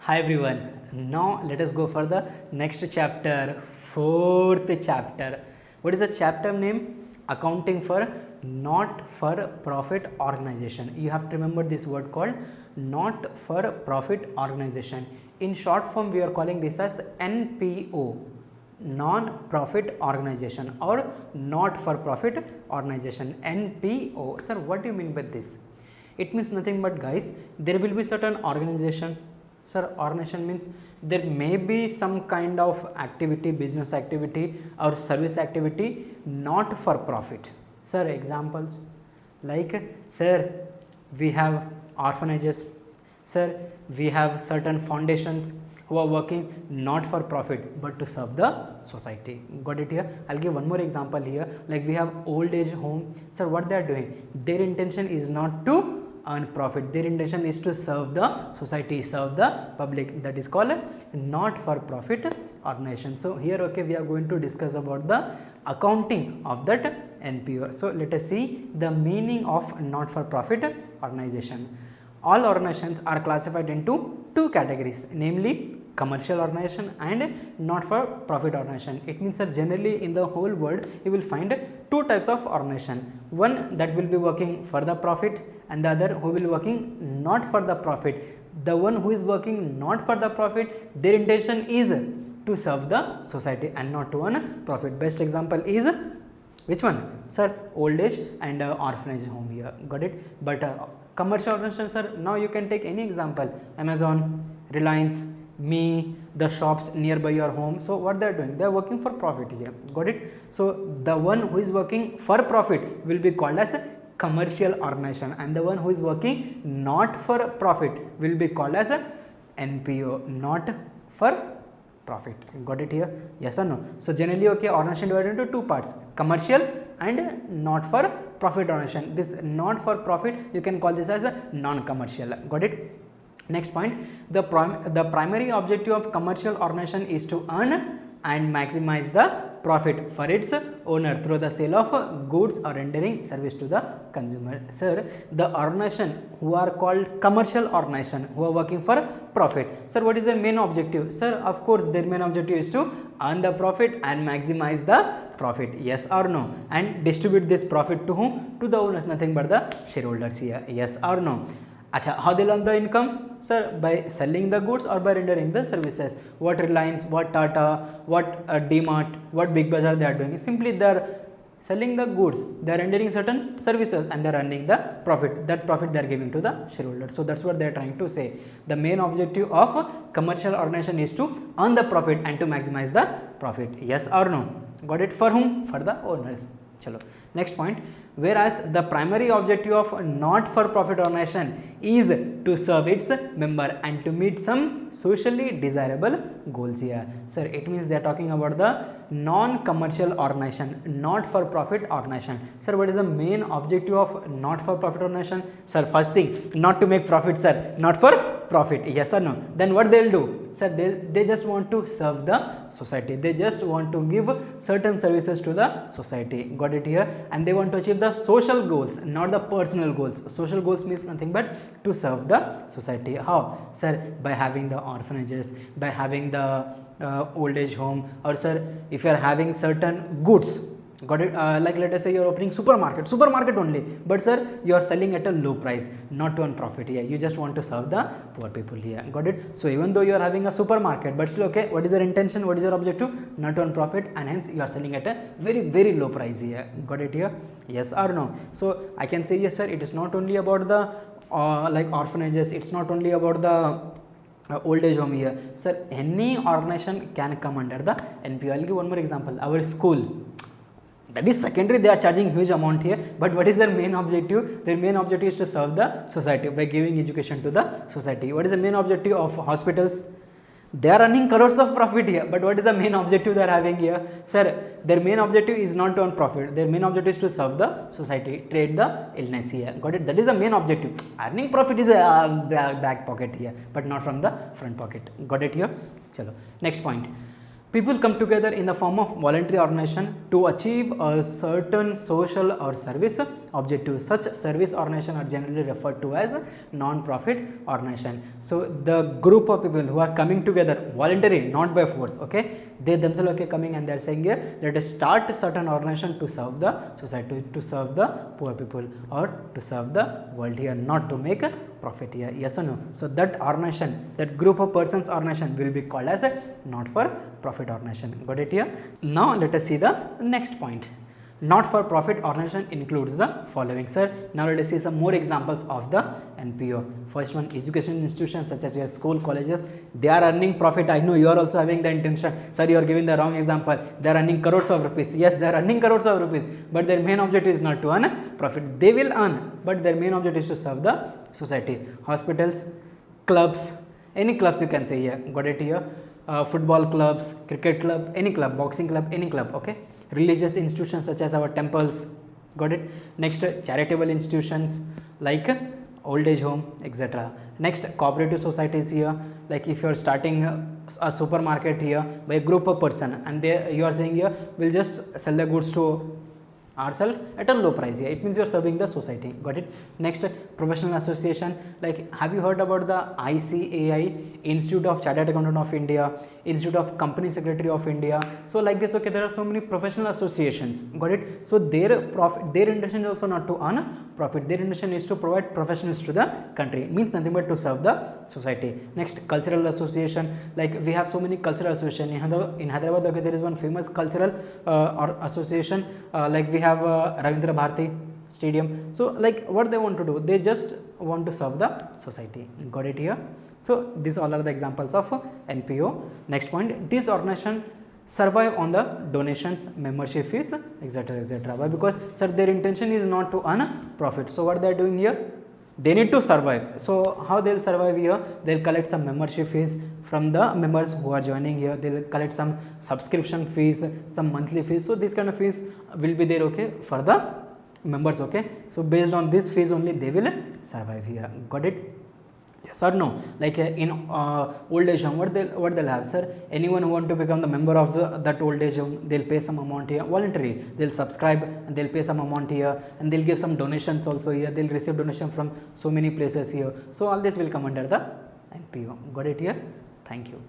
Hi everyone. Now let us go for the next chapter, fourth chapter. What is the chapter name? Accounting for not for profit organization. You have to remember this word called not for profit organization. In short form, we are calling this as NPO, non-profit organization or not for profit organization. NPO. Sir, what do you mean by this? It means nothing but, guys, there will be certain organization. Sir, organization means there may be some kind of activity, business activity or service activity not for profit. Sir, examples like, sir, we have orphanages. Sir, we have certain foundations who are working not for profit but to serve the society. Got it here? I'll give one more example here. Like we have old age home. Sir, what they are doing? Their intention is not to earn profit. Their intention is to serve the society, serve the public. That is called not for profit organization. So here, okay, we are going to discuss about the accounting of that NPO. So let us see the meaning of not for profit organization. All organizations are classified into two categories, namely commercial organization and not for profit organization. It means that generally in the whole world you will find two types of organization. One that will be working for the profit and the other who will be working not for the profit. The one who is working not for the profit, their intention is to serve the society and not to earn profit. Best example is which one? Sir, old age and orphanage home here. Got it? But commercial organization, sir, now you can take any example. Amazon, Reliance, me, the shops nearby your home. So what they are doing? They are working for profit here. Got it? So the one who is working for profit will be called as a commercial organization and the one who is working not for profit will be called as a NPO, not for profit. Got it here? Yes or no? So generally, okay, organization divided into two parts, commercial and not for profit organization. This not for profit, you can call this as a non-commercial. Got it? Next point, the primary objective of commercial organization is to earn and maximize the profit for its owner through the sale of goods or rendering service to the consumer. Sir, the organization who are called commercial organization who are working for profit. Sir, what is their main objective? Sir, of course, their main objective is to earn the profit and maximize the profit. Yes or no? And distribute this profit to whom? To the owners, nothing but the shareholders here. Yes or no? Acha, how they earn the income? Sir, by selling the goods or by rendering the services. What Reliance, what Tata, what DMart, what Big Bazaar they are doing? Simply they are selling the goods, they are rendering certain services and they are earning the profit. That profit they are giving to the shareholders. So that's what they are trying to say. The main objective of commercial organization is to earn the profit and to maximize the profit. Yes or no? Got it? For whom? For the owners. Chalo. Next point, whereas the primary objective of not for profit organization is to serve its member and to meet some socially desirable goals here. Sir, it means they are talking about the non-commercial organization, not for profit organization. Sir, what is the main objective of not for profit organization? Sir, first thing, not to make profit, sir, not for profit. Yes or no? Then what they will do? Sir, they just want to serve the society. They just want to give certain services to the society. Got it here? And they want to achieve the social goals, not the personal goals. Social goals means nothing but to serve the society. How? Sir, by having the orphanages, by having the old age home, or sir, if you are having certain goods. Got it? Like let us say you are opening supermarket only, but sir, you are selling at a low price, not to earn profit here. You just want to serve the poor people here. Got it? So even though you are having a supermarket, but still, okay, what is your intention? What is your objective? Not to earn profit, and hence you are selling at a very low price here. Got it here? Yes or no? So I can say yes, sir. It is not only about the like orphanages. It's not only about the old age home here. Sir, any organization can come under the NPO. I'll give one more example. Our school. That is secondary, they are charging huge amount here, but what is their main objective? Their main objective is to serve the society by giving education to the society. What is the main objective of hospitals? They are earning crores of profit here, but what is the main objective they are having here? Sir, their main objective is not to earn profit. Their main objective is to serve the society, treat the illness here. Got it? That is the main objective. Earning profit is a back pocket here, but not from the front pocket. Got it here? Chalo. Next point. People come together in the form of voluntary organization to achieve a certain social or service objective. Such service organization are generally referred to as non-profit organization. So the group of people who are coming together voluntary, not by force, okay, they themselves okay coming and they are saying here, let us start certain organization to serve the society, to serve the poor people or to serve the world here, not to make a profit here. Yes or no? So that organization, that group of persons organization will be called as a not for profit organization. Got it here? Now let us see the next point. Not for profit organization includes the following, sir. Now let us see some more examples of the NPO. First one, education institutions such as your school, colleges, they are earning profit. I know you are also having the intention, sir, you are giving the wrong example. They are earning crores of rupees. Yes, they are earning crores of rupees, but their main objective is not to earn profit. They will earn, but their main objective is to serve the society. Hospitals, clubs, any clubs you can say here. Got it here? Football clubs, cricket club, any club, boxing club, any club, okay. Religious institutions such as our temples, got it. Next, charitable institutions like old age home, etc. Next, cooperative societies here, like if you are starting a supermarket here by a group of person and you are saying here, we'll just sell the goods to ourselves at a low price here, it means you are serving the society. Got it. Next, professional association, like have you heard about the ICAI, Institute of Chartered Accountant of India, Institute of Company Secretary of India? So like this, okay, there are so many professional associations. Got it. So their intention is also not to earn profit, their intention is to provide professionals to the country, means nothing but to serve the society. Next, cultural association, like we have so many cultural association in Hyderabad, okay, there is one famous cultural or association, like we have Ravindra Bharati Stadium. So like what they want to do, they just want to serve the society. Got it here? So these all are the examples of NPO. Next point, this organization survive on the donations, membership fees, etc., etc. Why? Because sir, their intention is not to earn profit. So what they are doing here, they need to survive. So how they'll survive here, they'll collect some membership fees from the members who are joining here, they'll collect some subscription fees, some monthly fees. So these kind of fees will be there, okay, for the members, okay. So based on this fees only they will survive here. Got it? Yes or no? Like in old age home, what they'll have, sir, anyone who want to become the member of that old age home, they'll pay some amount here, voluntary, they'll subscribe and they'll pay some amount here, and they'll give some donations also here, they'll receive donation from so many places here. So all this will come under the NPO. Got it here? Thank you.